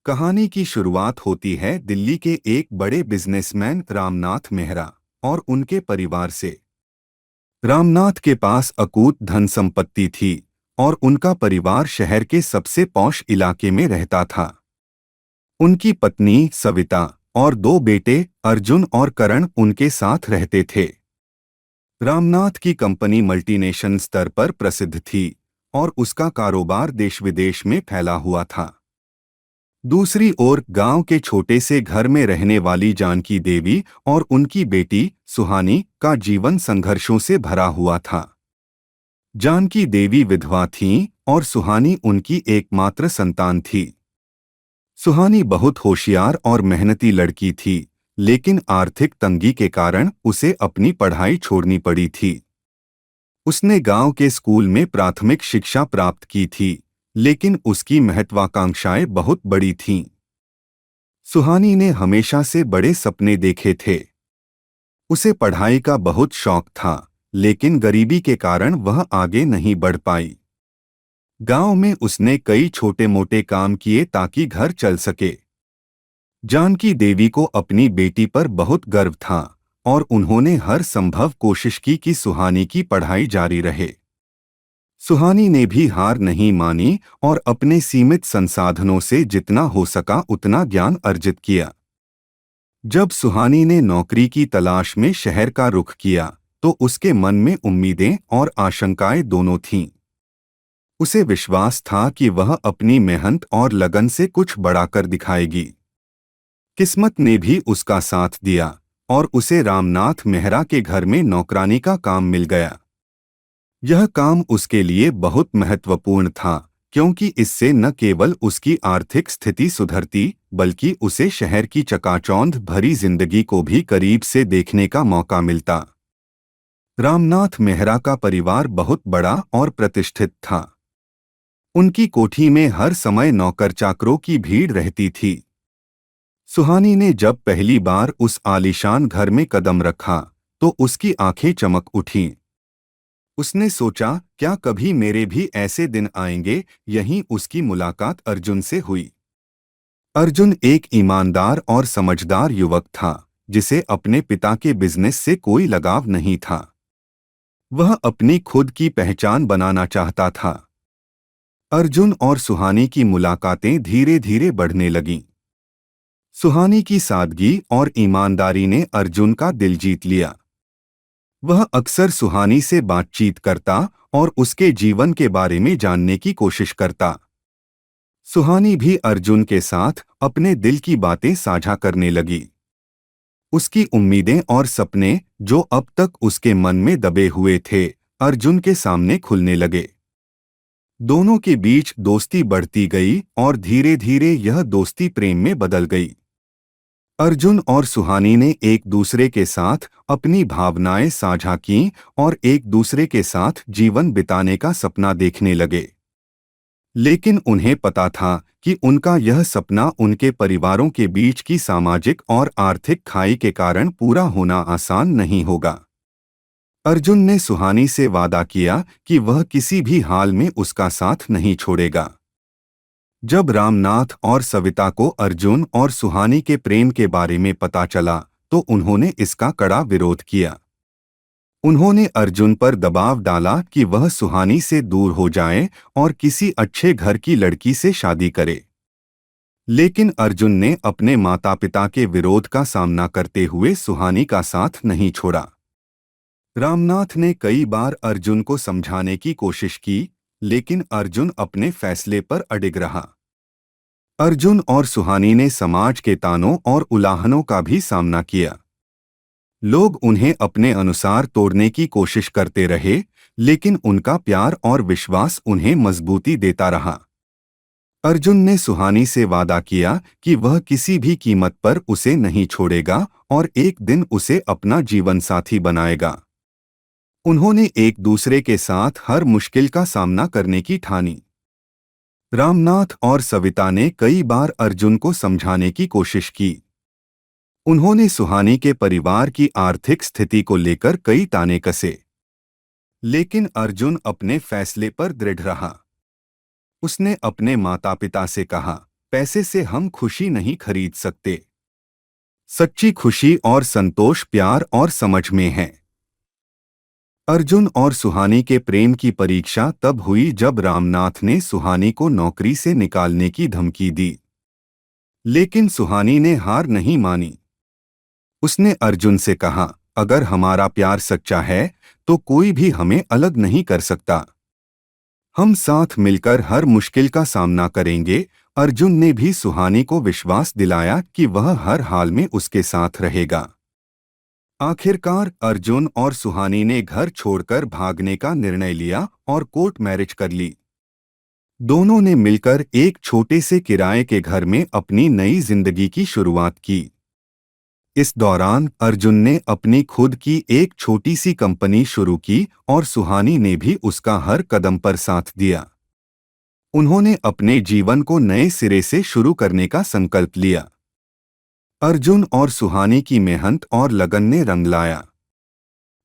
कहानी की शुरुआत होती है दिल्ली के एक बड़े बिजनेसमैन रामनाथ मेहरा और उनके परिवार से। रामनाथ के पास अकूत धन संपत्ति थी और उनका परिवार शहर के सबसे पॉश इलाके में रहता था। उनकी पत्नी सविता और दो बेटे अर्जुन और करण उनके साथ रहते थे। रामनाथ की कंपनी मल्टीनेशनल स्तर पर प्रसिद्ध थी और उसका कारोबार देश विदेश में फैला हुआ था। दूसरी ओर गांव के छोटे से घर में रहने वाली जानकी देवी और उनकी बेटी सुहानी का जीवन संघर्षों से भरा हुआ था। जानकी देवी विधवा थीं और सुहानी उनकी एकमात्र संतान थी। सुहानी बहुत होशियार और मेहनती लड़की थी, लेकिन आर्थिक तंगी के कारण उसे अपनी पढ़ाई छोड़नी पड़ी थी। उसने गांव के स्कूल में प्राथमिक शिक्षा प्राप्त की थी, लेकिन उसकी महत्वाकांक्षाएं बहुत बड़ी थीं। सुहानी ने हमेशा से बड़े सपने देखे थे। उसे पढ़ाई का बहुत शौक था, लेकिन गरीबी के कारण वह आगे नहीं बढ़ पाई। गांव में उसने कई छोटे-मोटे काम किए ताकि घर चल सके। जानकी देवी को अपनी बेटी पर बहुत गर्व था और उन्होंने हर संभव कोशिश की कि सुहानी की पढ़ाई जारी रहे। सुहानी ने भी हार नहीं मानी और अपने सीमित संसाधनों से जितना हो सका उतना ज्ञान अर्जित किया। जब सुहानी ने नौकरी की तलाश में शहर का रुख किया, तो उसके मन में उम्मीदें और आशंकाएं दोनों थीं। उसे विश्वास था कि वह अपनी मेहनत और लगन से कुछ बड़ा कर दिखाएगी। किस्मत ने भी उसका साथ दिया और उसे रामनाथ मेहरा के घर में नौकरानी का काम मिल गया। यह काम उसके लिए बहुत महत्वपूर्ण था, क्योंकि इससे न केवल उसकी आर्थिक स्थिति सुधरती, बल्कि उसे शहर की चकाचौंध भरी जिंदगी को भी करीब से देखने का मौका मिलता। रामनाथ मेहरा का परिवार बहुत बड़ा और प्रतिष्ठित था। उनकी कोठी में हर समय नौकर चाकरों की भीड़ रहती थी। सुहानी ने जब पहली बार उस आलीशान घर में कदम रखा, तो उसकी आंखें चमक उठीं। उसने सोचा, क्या कभी मेरे भी ऐसे दिन आएंगे। यहीं उसकी मुलाकात अर्जुन से हुई। अर्जुन एक ईमानदार और समझदार युवक था, जिसे अपने पिता के बिजनेस से कोई लगाव नहीं था। वह अपनी खुद की पहचान बनाना चाहता था। अर्जुन और सुहानी की मुलाकातें धीरे धीरे बढ़ने लगीं। सुहानी की सादगी और ईमानदारी ने अर्जुन का दिल जीत लिया। वह अक्सर सुहानी से बातचीत करता और उसके जीवन के बारे में जानने की कोशिश करता। सुहानी भी अर्जुन के साथ अपने दिल की बातें साझा करने लगी। उसकी उम्मीदें और सपने, जो अब तक उसके मन में दबे हुए थे, अर्जुन के सामने खुलने लगे। दोनों के बीच दोस्ती बढ़ती गई और धीरे धीरे यह दोस्ती प्रेम में बदल गई। अर्जुन और सुहानी ने एक दूसरे के साथ अपनी भावनाएं साझा कीं और एक दूसरे के साथ जीवन बिताने का सपना देखने लगे। लेकिन उन्हें पता था कि उनका यह सपना उनके परिवारों के बीच की सामाजिक और आर्थिक खाई के कारण पूरा होना आसान नहीं होगा। अर्जुन ने सुहानी से वादा किया कि वह किसी भी हाल में उसका साथ नहीं छोड़ेगा। जब रामनाथ और सविता को अर्जुन और सुहानी के प्रेम के बारे में पता चला, तो उन्होंने इसका कड़ा विरोध किया। उन्होंने अर्जुन पर दबाव डाला कि वह सुहानी से दूर हो जाए और किसी अच्छे घर की लड़की से शादी करे। लेकिन अर्जुन ने अपने माता-पिता के विरोध का सामना करते हुए सुहानी का साथ नहीं छोड़ा। रामनाथ ने कई बार अर्जुन को समझाने की कोशिश की, लेकिन अर्जुन अपने फैसले पर अडिग रहा। अर्जुन और सुहानी ने समाज के तानों और उलाहनों का भी सामना किया। लोग उन्हें अपने अनुसार तोड़ने की कोशिश करते रहे, लेकिन उनका प्यार और विश्वास उन्हें मजबूती देता रहा। अर्जुन ने सुहानी से वादा किया कि वह किसी भी कीमत पर उसे नहीं छोड़ेगा और एक दिन उसे अपना जीवन साथी बनाएगा। उन्होंने एक दूसरे के साथ हर मुश्किल का सामना करने की ठानी। रामनाथ और सविता ने कई बार अर्जुन को समझाने की कोशिश की। उन्होंने सुहानी के परिवार की आर्थिक स्थिति को लेकर कई ताने कसे, लेकिन अर्जुन अपने फैसले पर दृढ़ रहा। उसने अपने माता-पिता से कहा, पैसे से हम खुशी नहीं खरीद सकते। सच्ची खुशी और संतोष प्यार और समझ में है। अर्जुन और सुहानी के प्रेम की परीक्षा तब हुई जब रामनाथ ने सुहानी को नौकरी से निकालने की धमकी दी। लेकिन सुहानी ने हार नहीं मानी। उसने अर्जुन से कहा, अगर हमारा प्यार सच्चा है तो कोई भी हमें अलग नहीं कर सकता। हम साथ मिलकर हर मुश्किल का सामना करेंगे। अर्जुन ने भी सुहानी को विश्वास दिलाया कि वह हर हाल में उसके साथ रहेगा। आखिरकार अर्जुन और सुहानी ने घर छोड़कर भागने का निर्णय लिया और कोर्ट मैरिज कर ली। दोनों ने मिलकर एक छोटे से किराए के घर में अपनी नई जिंदगी की शुरुआत की। इस दौरान अर्जुन ने अपनी खुद की एक छोटी सी कंपनी शुरू की और सुहानी ने भी उसका हर कदम पर साथ दिया। उन्होंने अपने जीवन को नए सिरे से शुरू करने का संकल्प लिया। अर्जुन और सुहानी की मेहनत और लगन ने रंग लाया।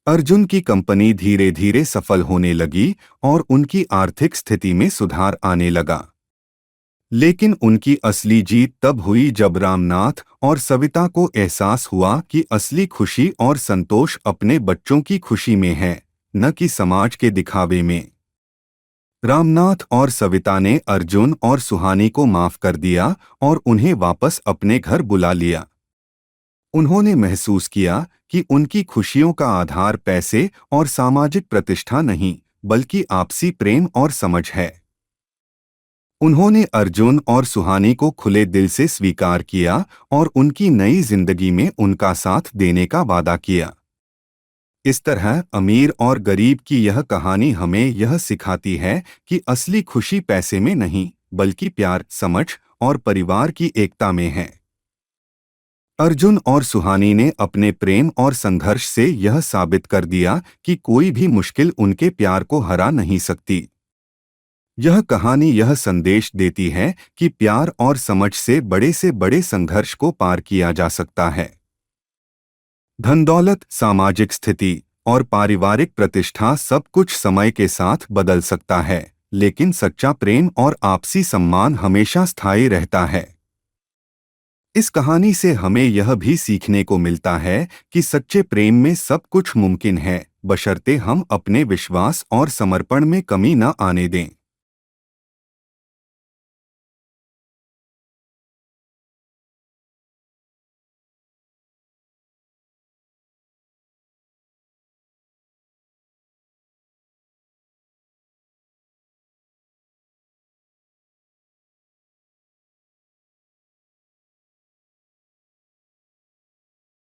अर्जुन की कंपनी धीरे धीरे सफल होने लगी और उनकी आर्थिक स्थिति में सुधार आने लगा। लेकिन उनकी असली जीत तब हुई जब रामनाथ और सविता को एहसास हुआ कि असली खुशी और संतोष अपने बच्चों की खुशी में है, न कि समाज के दिखावे में। रामनाथ और सविता ने अर्जुन और सुहानी को माफ कर दिया और उन्हें वापस अपने घर बुला लिया। उन्होंने महसूस किया कि उनकी खुशियों का आधार पैसे और सामाजिक प्रतिष्ठा नहीं, बल्कि आपसी प्रेम और समझ है। उन्होंने अर्जुन और सुहानी को खुले दिल से स्वीकार किया और उनकी नई जिंदगी में उनका साथ देने का वादा किया। इस तरह अमीर और गरीब की यह कहानी हमें यह सिखाती है कि असली खुशी पैसे में नहीं, बल्कि प्यार, समझ और परिवार की एकता में है। अर्जुन और सुहानी ने अपने प्रेम और संघर्ष से यह साबित कर दिया कि कोई भी मुश्किल उनके प्यार को हरा नहीं सकती। यह कहानी यह संदेश देती है कि प्यार और समझ से बड़े संघर्ष को पार किया जा सकता है। धन दौलत, सामाजिक स्थिति और पारिवारिक प्रतिष्ठा सब कुछ समय के साथ बदल सकता है, लेकिन सच्चा प्रेम और आपसी सम्मान हमेशा स्थायी रहता है। इस कहानी से हमें यह भी सीखने को मिलता है कि सच्चे प्रेम में सब कुछ मुमकिन है, बशर्ते हम अपने विश्वास और समर्पण में कमी न आने दें।